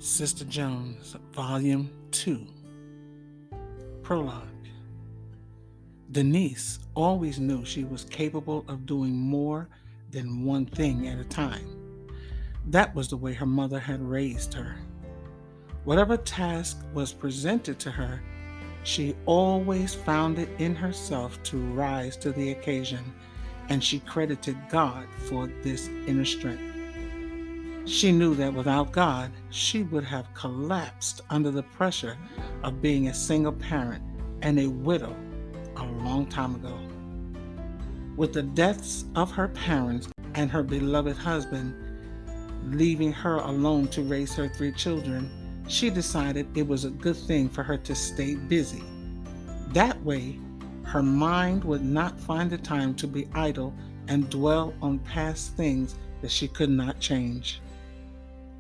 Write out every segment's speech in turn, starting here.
Sister Jones, Volume 2, Prologue. Denise always knew she was capable of doing more than one thing at a time. That was the way her mother had raised her. Whatever task was presented to her, she always found it in herself to rise to the occasion, and she credited God for this inner strength. She knew that without God, she would have collapsed under the pressure of being a single parent and a widow a long time ago. With the deaths of her parents and her beloved husband leaving her alone to raise her three children, she decided it was a good thing for her to stay busy. That way, her mind would not find the time to be idle and dwell on past things that she could not change.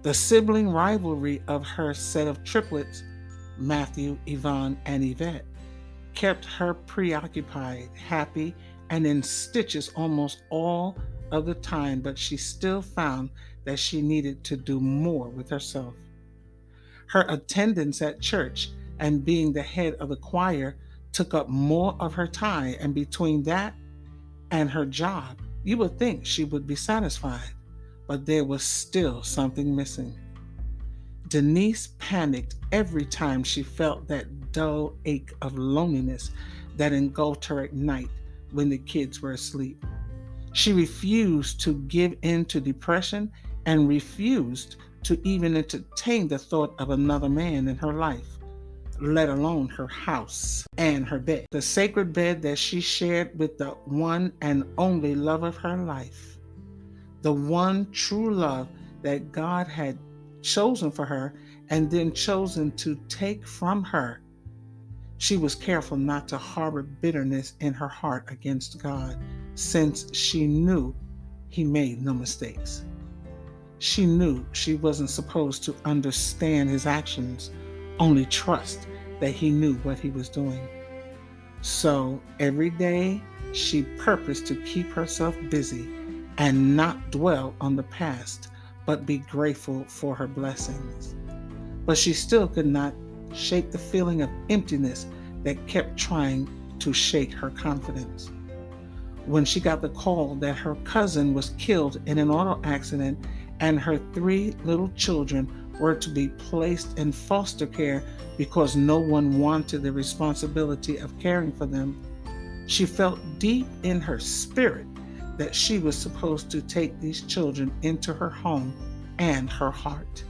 The sibling rivalry of her set of triplets, Matthew, Yvonne, and Yvette, kept her preoccupied, happy, and in stitches almost all of the time, but she still found that she needed to do more with herself. Her attendance at church and being the head of the choir took up more of her time, and between that and her job, you would think she would be satisfied, but there was still something missing. Denise panicked every time she felt that dull ache of loneliness that engulfed her at night when the kids were asleep. She refused to give in to depression and refused to even entertain the thought of another man in her life, let alone her house and her bed, the sacred bed that she shared with the one and only love of her life, the one true love that God had chosen for her and then chosen to take from her. She was careful not to harbor bitterness in her heart against God, since she knew He made no mistakes. She knew she wasn't supposed to understand His actions, only trust that He knew what He was doing. So every day she purposed to keep herself busy and not dwell on the past, but be grateful for her blessings. But she still could not shake the feeling of emptiness that kept trying to shake her confidence. When she got the call that her cousin was killed in an auto accident and her three little children were to be placed in foster care because no one wanted the responsibility of caring for them, she felt deep in her spirit that she was supposed to take these children into her home and her heart.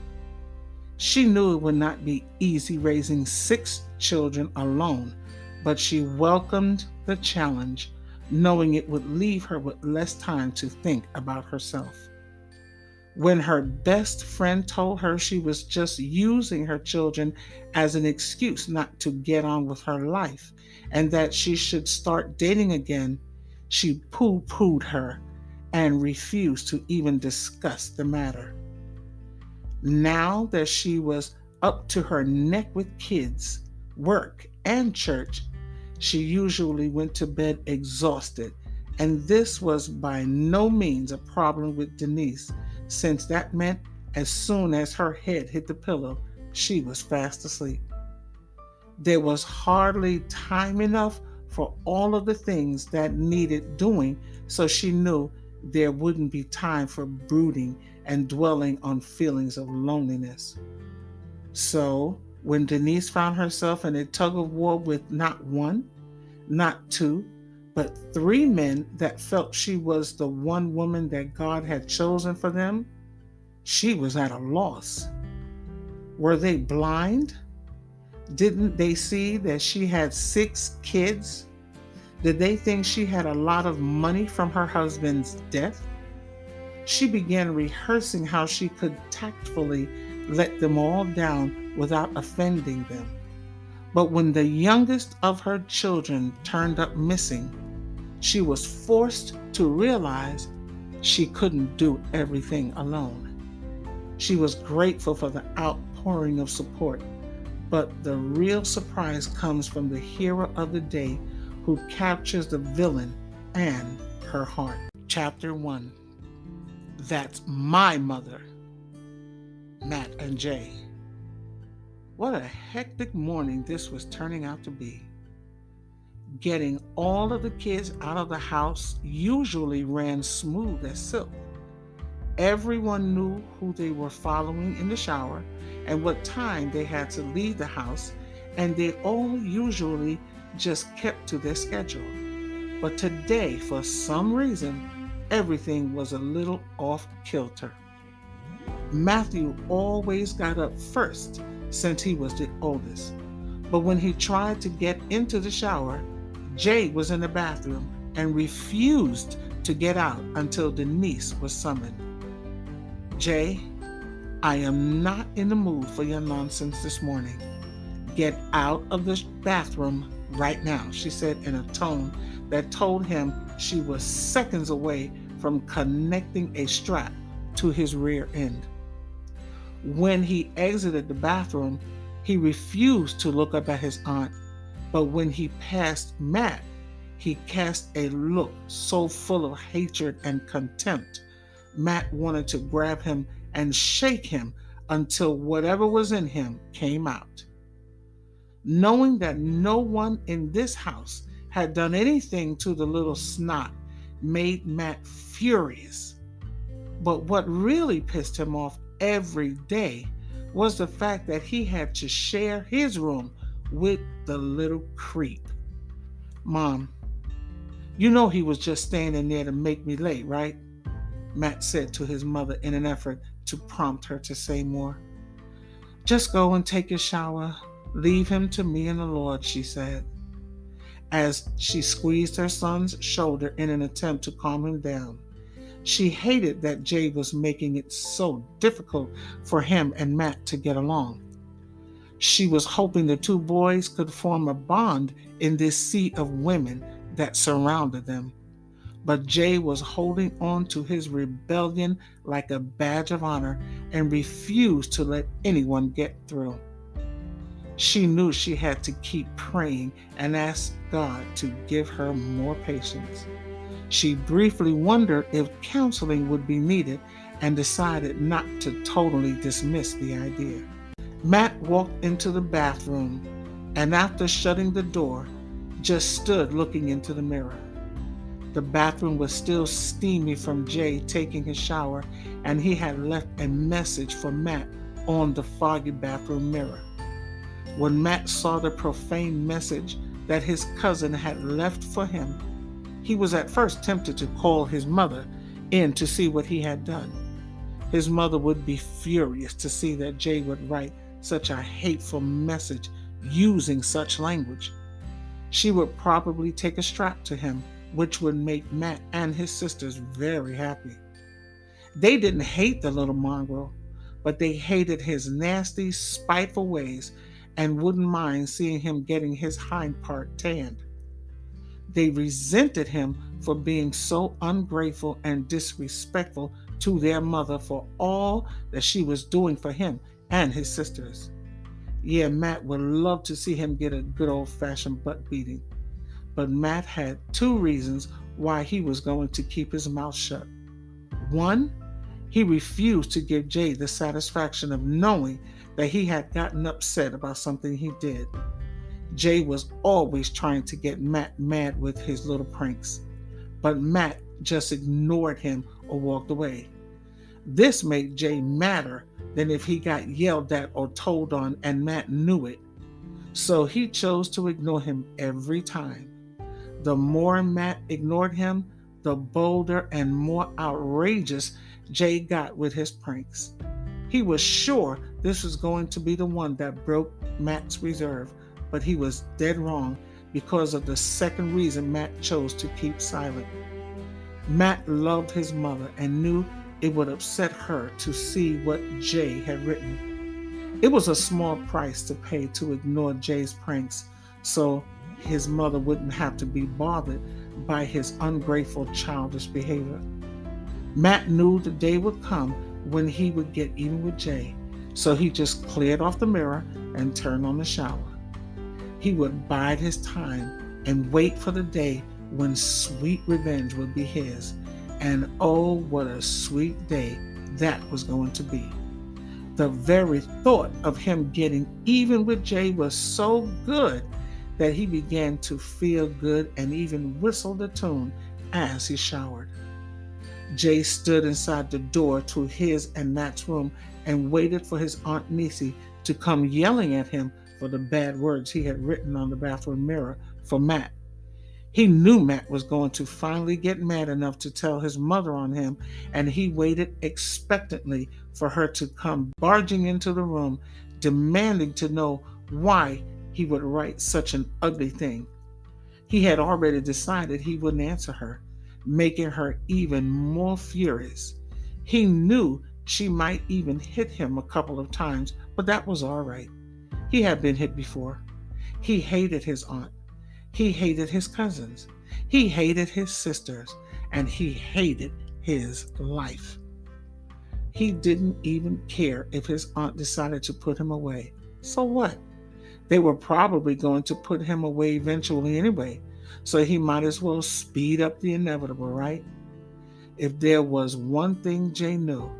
She knew it would not be easy raising six children alone, but she welcomed the challenge, knowing it would leave her with less time to think about herself. When her best friend told her she was just using her children as an excuse not to get on with her life and that she should start dating again, she pooh-poohed her and refused to even discuss the matter. Now that she was up to her neck with kids, work, and church, she usually went to bed exhausted, and this was by no means a problem with Denise, since that meant as soon as her head hit the pillow, she was fast asleep. There was hardly time enough for all of the things that needed doing, so she knew there wouldn't be time for brooding and dwelling on feelings of loneliness. So, when Denise found herself in a tug of war with not one, not two, but three men that felt she was the one woman that God had chosen for them, she was at a loss. Were they blind? Didn't they see that she had six kids? Did they think she had a lot of money from her husband's death? She began rehearsing how she could tactfully let them all down without offending them. But when the youngest of her children turned up missing, she was forced to realize she couldn't do everything alone. She was grateful for the outpouring of support, but the real surprise comes from the hero of the day who captures the villain and her heart. Chapter 1. That's my mother, Matt and Jay. What a hectic morning this was turning out to be. Getting all of the kids out of the house usually ran smooth as silk. Everyone knew who they were following in the shower and what time they had to leave the house, and they all usually just kept to their schedule. But today, for some reason, everything was a little off kilter. Matthew always got up first since he was the oldest. But when he tried to get into the shower, Jay was in the bathroom and refused to get out until Denise was summoned. Jay, I am not in the mood for your nonsense this morning. Get out of the bathroom right now, she said in a tone that told him she was seconds away from connecting a strap to his rear end. When he exited the bathroom, he refused to look up at his aunt, but when he passed Matt, he cast a look so full of hatred and contempt. Matt wanted to grab him and shake him until whatever was in him came out. Knowing that no one in this house had done anything to the little snot made Matt furious. But what really pissed him off every day was the fact that he had to share his room with the little creep. Mom, you know he was just standing there to make me late, right? Matt said to his mother in an effort to prompt her to say more. Just go and take your shower. Leave him to me and the Lord, she said, as she squeezed her son's shoulder in an attempt to calm him down. She hated that Jay was making it so difficult for him and Matt to get along. She was hoping the two boys could form a bond in this sea of women that surrounded them. But Jay was holding on to his rebellion like a badge of honor and refused to let anyone get through. She knew she had to keep praying and ask God to give her more patience. She briefly wondered if counseling would be needed and decided not to totally dismiss the idea. Matt walked into the bathroom and, after shutting the door, just stood looking into the mirror. The bathroom was still steamy from Jay taking his shower, and he had left a message for Matt on the foggy bathroom mirror. When Matt saw the profane message that his cousin had left for him, he was at first tempted to call his mother in to see what he had done. His mother would be furious to see that Jay would write such a hateful message using such language. She would probably take a strap to him, which would make Matt and his sisters very happy. They didn't hate the little mongrel, but they hated his nasty, spiteful ways and wouldn't mind seeing him getting his hind part tanned. They resented him for being so ungrateful and disrespectful to their mother for all that she was doing for him and his sisters. Yeah, Matt would love to see him get a good old-fashioned butt beating, but Matt had two reasons why he was going to keep his mouth shut. One, he refused to give Jay the satisfaction of knowing that he had gotten upset about something he did. Jay was always trying to get Matt mad with his little pranks, but Matt just ignored him or walked away. This made Jay madder than if he got yelled at or told on, and Matt knew it. So he chose to ignore him every time. The more Matt ignored him, the bolder and more outrageous Jay got with his pranks. He was sure this was going to be the one that broke Matt's reserve, but he was dead wrong because of the second reason Matt chose to keep silent. Matt loved his mother and knew it would upset her to see what Jay had written. It was a small price to pay to ignore Jay's pranks, so his mother wouldn't have to be bothered by his ungrateful, childish behavior. Matt knew the day would come when he would get even with Jay, so he just cleared off the mirror and turned on the shower. He would bide his time and wait for the day when sweet revenge would be his. And oh, what a sweet day that was going to be. The very thought of him getting even with Jay was so good that he began to feel good and even whistled a tune as he showered. Jay stood inside the door to his and Matt's room and waited for his Aunt Nisi to come yelling at him for the bad words he had written on the bathroom mirror for Matt. He knew Matt was going to finally get mad enough to tell his mother on him, and he waited expectantly for her to come barging into the room, demanding to know why he would write such an ugly thing. He had already decided he wouldn't answer her, making her even more furious. He knew she might even hit him a couple of times, but that was all right. He had been hit before. He hated his aunt. He hated his cousins. He hated his sisters. And he hated his life. He didn't even care if his aunt decided to put him away. So what? They were probably going to put him away eventually anyway, so he might as well speed up the inevitable, right? If there was one thing Jay knew,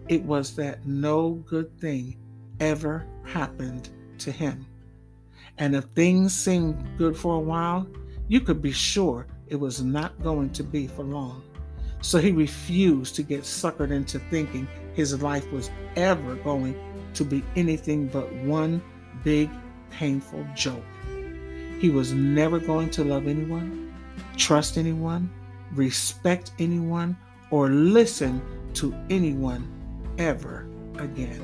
it was that no good thing ever happened to him. And if things seemed good for a while, you could be sure it was not going to be for long. So he refused to get suckered into thinking his life was ever going to be anything but one big, painful joke. He was never going to love anyone, trust anyone, respect anyone, or listen to anyone ever again.